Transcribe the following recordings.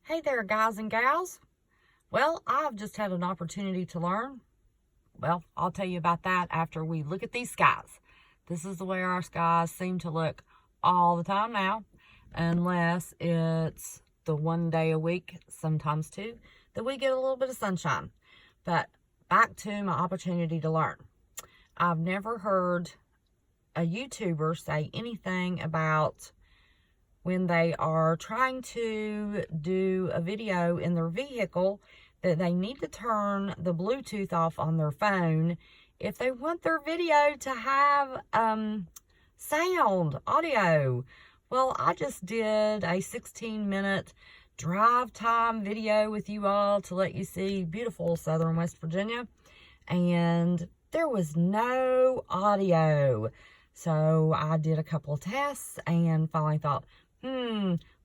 Hey there, guys and gals. Well, I've just had an opportunity to learn. Well, I'll tell you about that after we look at these skies. This is the way our skies seem to look all the time now, unless it's the one day a week, sometimes two, that we get a little bit of sunshine. But back to my opportunity to learn. I've never heard a YouTuber say anything about when they are trying to do a video in their vehicle that they need to turn the Bluetooth off on their phone if they want their video to have sound, audio. Well, I just did a 16-minute drive time video with you all to let you see beautiful southern West Virginia, and there was no audio. So I did a couple of tests and finally thought,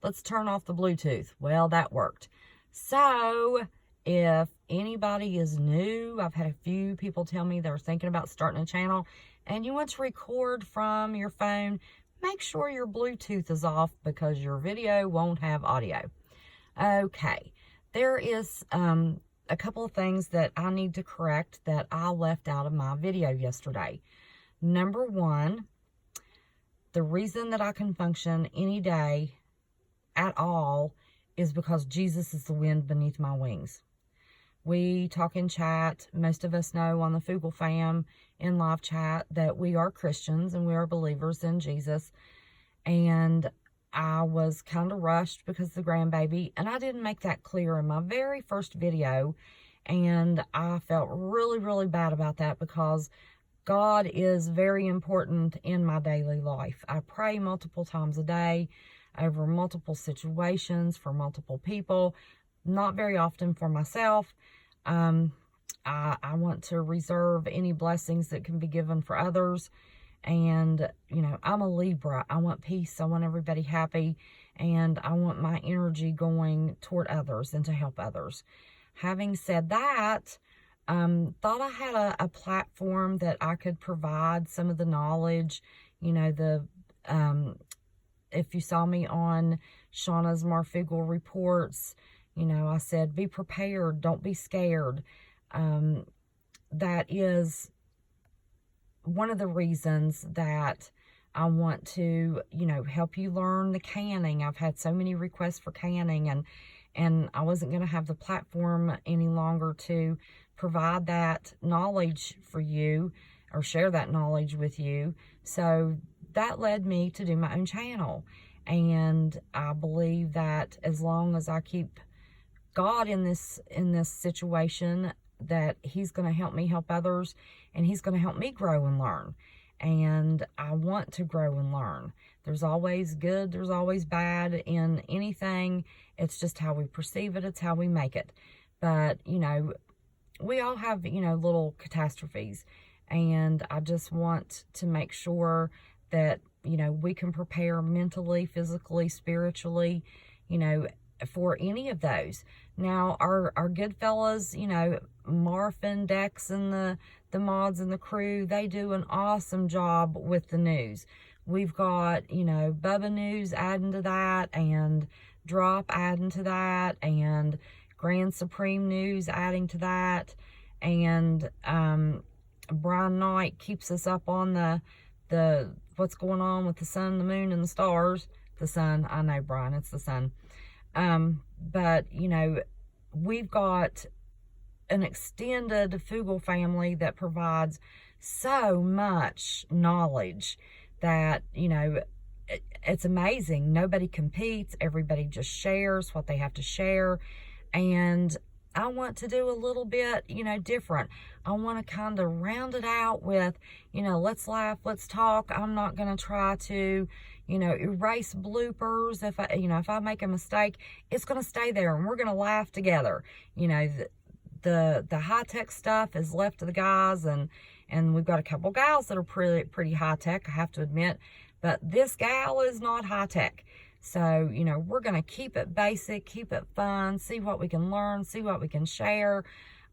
let's turn off the Bluetooth. Well, that worked. So if anybody is new, I've had a few people tell me they're thinking about starting a channel and you want to record from your phone, make sure your Bluetooth is off because your video won't have audio. Okay, there is a couple of things that I need to correct that I left out of my video yesterday. Number one, the reason that I can function any day at all is because Jesus is the wind beneath my wings. We talk in chat. Most of us know on the Fugel fam in live chat that we are Christians and we are believers in Jesus. And I was kind of rushed because of the grandbaby, and I didn't make that clear in my very first video. And I felt really, really bad about that because God is very important in my daily life. I pray multiple times a day over multiple situations for multiple people, not very often for myself. I want to reserve any blessings that can be given for others. And, you know, I'm a Libra. I want peace. I want everybody happy. And I want my energy going toward others and to help others. Having said that, thought I had a platform that I could provide some of the knowledge, you know, if you saw me on Shauna's Marfugel reports, you know, I said, be prepared, don't be scared. That is one of the reasons that I want to, you know, help you learn the canning. I've had so many requests for canning, and I wasn't going to have the platform any longer to provide that knowledge for you or share that knowledge with you. So that led me to do my own channel. And I believe that as long as I keep God in this situation, that he's going to help me help others, and he's going to help me grow and learn. And I want to grow and learn. There's always good, there's always bad in anything. It's just how we perceive it, it's how we make it. But, you know, we all have, you know, little catastrophes. And I just want to make sure that, you know, we can prepare mentally, physically, spiritually, you know, for any of those. Now, our good fellas, you know, Marfin, Dex, and the mods and the crew, they do an awesome job with the news. We've got, you know, Bubba News adding to that, and Drop adding to that, and Grand Supreme News adding to that, and Brian Knight keeps us up on the what's going on with the sun, the moon, and the stars. The sun, I know, Brian, it's the sun. But, you know, we've got an extended Fugel family that provides so much knowledge that, you know, it's amazing. Nobody competes. Everybody just shares what they have to share. And I want to do a little bit, you know, different. I want to kind of round it out with, you know, let's laugh, let's talk. I'm not going to try to, you know, erase bloopers. If I make a mistake, it's going to stay there and we're going to laugh together. You know, the high-tech stuff is left to the guys, and we've got a couple gals that are pretty high-tech, I have to admit. But this gal is not high-tech. So, you know, we're going to keep it basic, keep it fun, see what we can learn, see what we can share.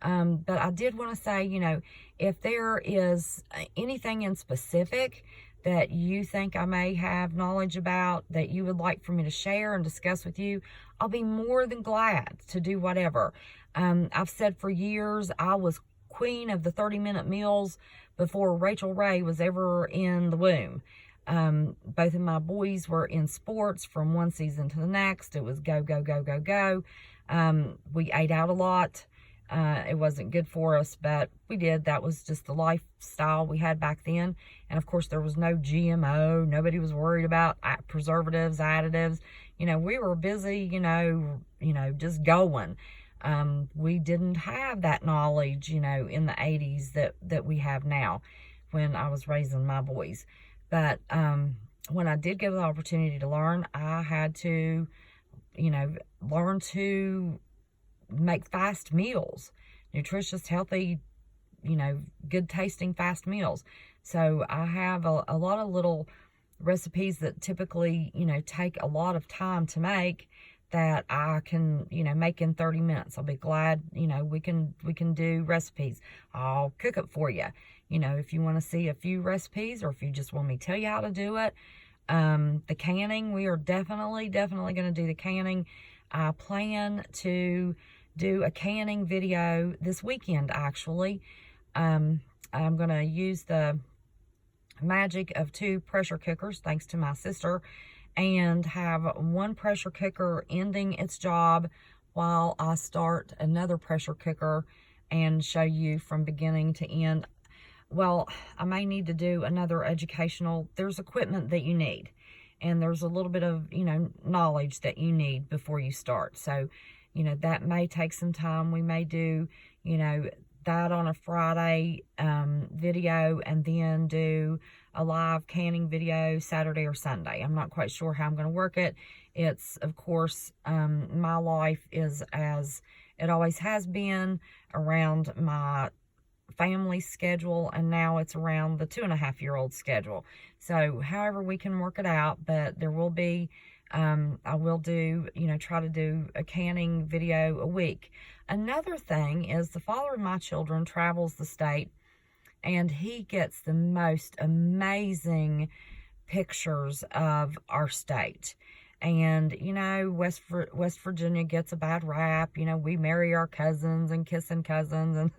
But I did want to say, you know, if there is anything in specific that you think I may have knowledge about that you would like for me to share and discuss with you, I'll be more than glad to do whatever. I've said for years I was queen of the 30-minute meals before Rachel Ray was ever in the womb. Both of my boys were in sports from one season to the next. It was go, go, go, go, go. We ate out a lot. It wasn't good for us, but we did. That was just the lifestyle we had back then. And of course, there was no GMO. Nobody was worried about preservatives, additives. You know, we were busy, just going. We didn't have that knowledge, in the 80s that we have now when I was raising my boys. But when I did get the opportunity to learn, I had to, learn to make fast meals, nutritious, healthy, good tasting fast meals. So I have a lot of little recipes that typically, take a lot of time to make that I can, make in 30 minutes. I'll be glad, we can do recipes. I'll cook it for you. If you want to see a few recipes or if you just want me to tell you how to do it. The canning, we are definitely going to do the canning. I plan to do a canning video this weekend, actually. I'm going to use the magic of 2 pressure cookers, thanks to my sister, and have one pressure cooker ending its job while I start another pressure cooker and show you from beginning to end. Well, I may need to do another educational. There's equipment that you need, and there's a little bit of, knowledge that you need before you start. So, that may take some time. We may do, that on a Friday video and then do a live canning video Saturday or Sunday. I'm not quite sure how I'm going to work it. It's, of course, my life is as it always has been, around my family schedule, and now it's around the 2.5-year-old schedule. So however we can work it out, but there will be, I will do, try to do a canning video a week. Another thing is the father of my children travels the state, and he gets the most amazing pictures of our state. And, West Virginia gets a bad rap. We marry our cousins and kissing cousins and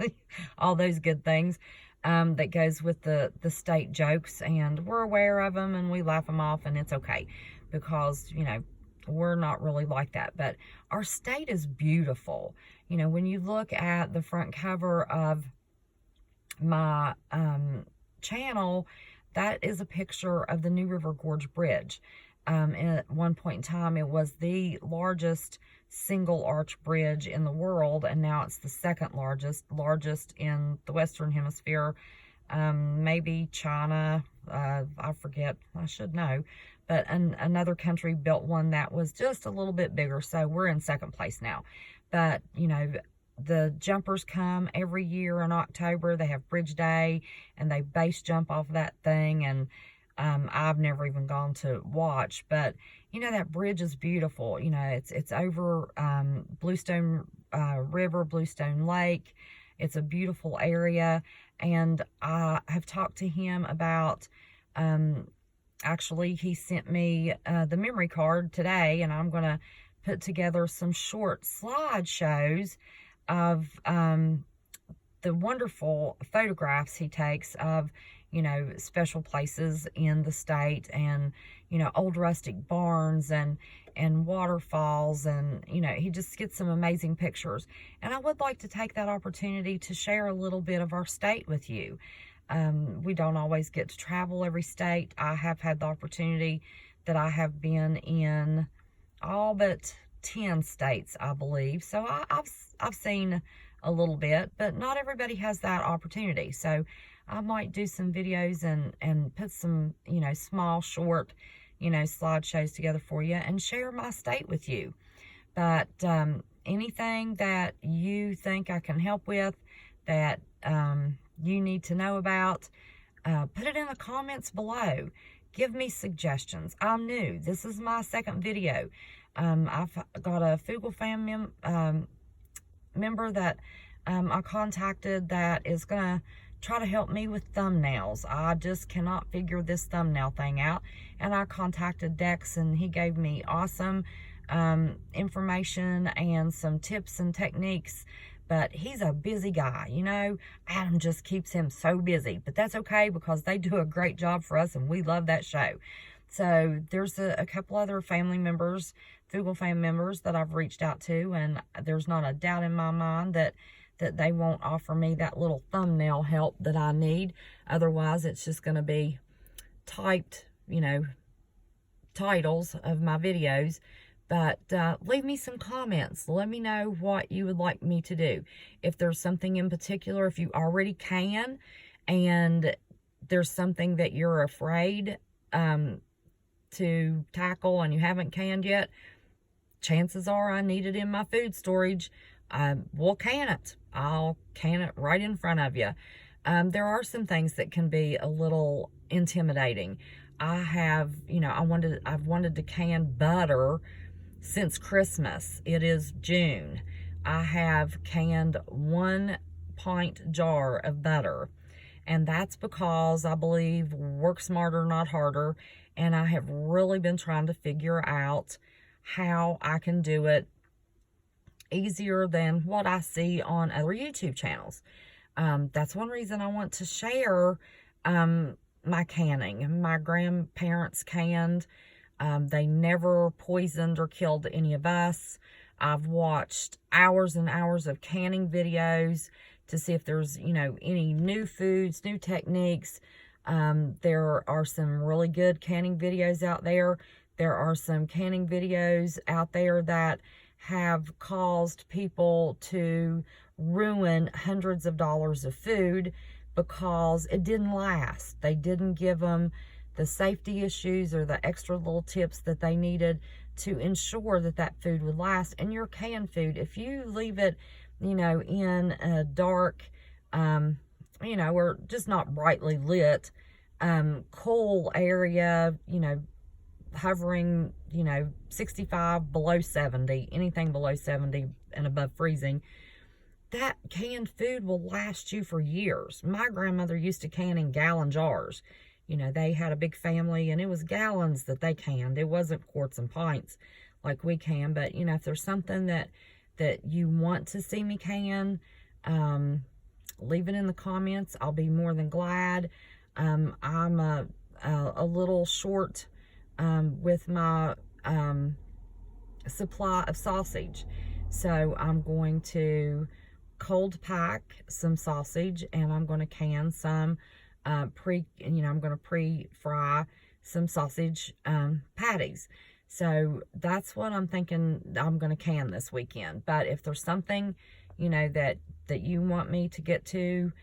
all those good things that goes with the state jokes. And we're aware of them and we laugh them off, and it's okay because, we're not really like that. But our state is beautiful. When you look at the front cover of my channel, that is a picture of the New River Gorge Bridge. At one point in time, it was the largest single arch bridge in the world, and now it's the second largest in the Western Hemisphere. Maybe China, I forget, I should know, but another country built one that was just a little bit bigger, so we're in second place now. But, the jumpers come every year in October. They have Bridge Day, and they base jump off that thing, and I've never even gone to watch, but that bridge is beautiful. It's over Bluestone River, Bluestone Lake. It's a beautiful area, and I have talked to him about, actually he sent me the memory card today, and I'm going to put together some short slideshows of the wonderful photographs he takes of special places in the state, and, old rustic barns and waterfalls, and, he just gets some amazing pictures. And I would like to take that opportunity to share a little bit of our state with you. We don't always get to travel every state. I have had the opportunity that I have been in all but 10 states, I believe. So I've seen a little bit, but not everybody has that opportunity. So I might do some videos and put some, small, short, slideshows together for you and share my state with you. But anything that you think I can help with, that you need to know about, put it in the comments below. Give me suggestions. I'm new. This is my second video. I've got a Fugle Fam member that I contacted that is going to try to help me with thumbnails. I just cannot figure this thumbnail thing out. And I contacted Dex, and he gave me awesome information and some tips and techniques. But he's a busy guy, you know. Adam just keeps him so busy. But that's okay, because they do a great job for us, and we love that show. So there's a couple other family members, Fugle family members, that I've reached out to, and there's not a doubt in my mind that they won't offer me that little thumbnail help that I need. Otherwise, it's just going to be typed, you know, titles of my videos. But leave me some comments. Let me know what you would like me to do. If there's something in particular, if you already can, and there's something that you're afraid to tackle and you haven't canned yet, chances are I need it in my food storage. We'll can it. I'll can it right in front of you. There are some things that can be a little intimidating. I've wanted to can butter since Christmas. It is June. I have canned 1 pint jar of butter, and that's because I believe work smarter, not harder, and I have really been trying to figure out how I can do it easier than what I see on other YouTube channels. That's one reason I want to share my canning. My grandparents canned. They never poisoned or killed any of us. I've watched hours and hours of canning videos to see if there's, you know, any new foods, new techniques. There are some really good canning videos out there. There are some canning videos out there that have caused people to ruin hundreds of dollars of food because it didn't last. They didn't give them the safety issues or the extra little tips that they needed to ensure that that food would last. And your canned food, if you leave it, you know, in a dark, you know, or just not brightly lit, cool area, you know, hovering, you know, 65 below 70, anything below 70 and above freezing, that canned food will last you for years. My grandmother used to can in gallon jars. You know, they had a big family, and it was gallons that they canned. It wasn't quarts and pints like we can. But, you know, if there's something that you want to see me can, leave it in the comments. I'll be more than glad. I'm a little short with my supply of sausage. So I'm going to cold pack some sausage, and I'm going to can some I'm going to pre-fry some sausage patties. So that's what I'm thinking I'm going to can this weekend. But if there's something, you know, that you want me to get to,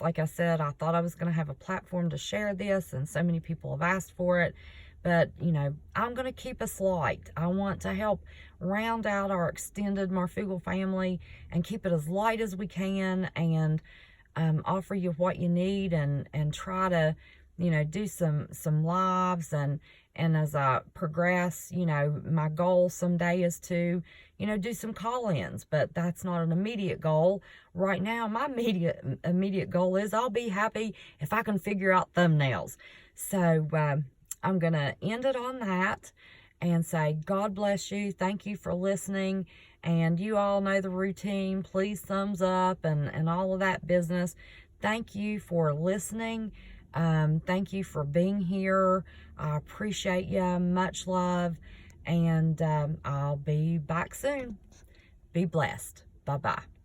like I said, I thought I was going to have a platform to share this, and so many people have asked for it. But, you know, I'm going to keep us light. I want to help round out our extended Marfugle family and keep it as light as we can, and offer you what you need, and try to, you know, do some lives, and as I progress, you know, my goal someday is to, you know, do some call-ins, but that's not an immediate goal. Right now, my immediate goal is I'll be happy if I can figure out thumbnails. So I'm going to end it on that and say, God bless you. Thank you for listening. And you all know the routine. Please thumbs up and all of that business. Thank you for listening. Thank you for being here. I appreciate you. Much love. And I'll be back soon. Be blessed. Bye-bye.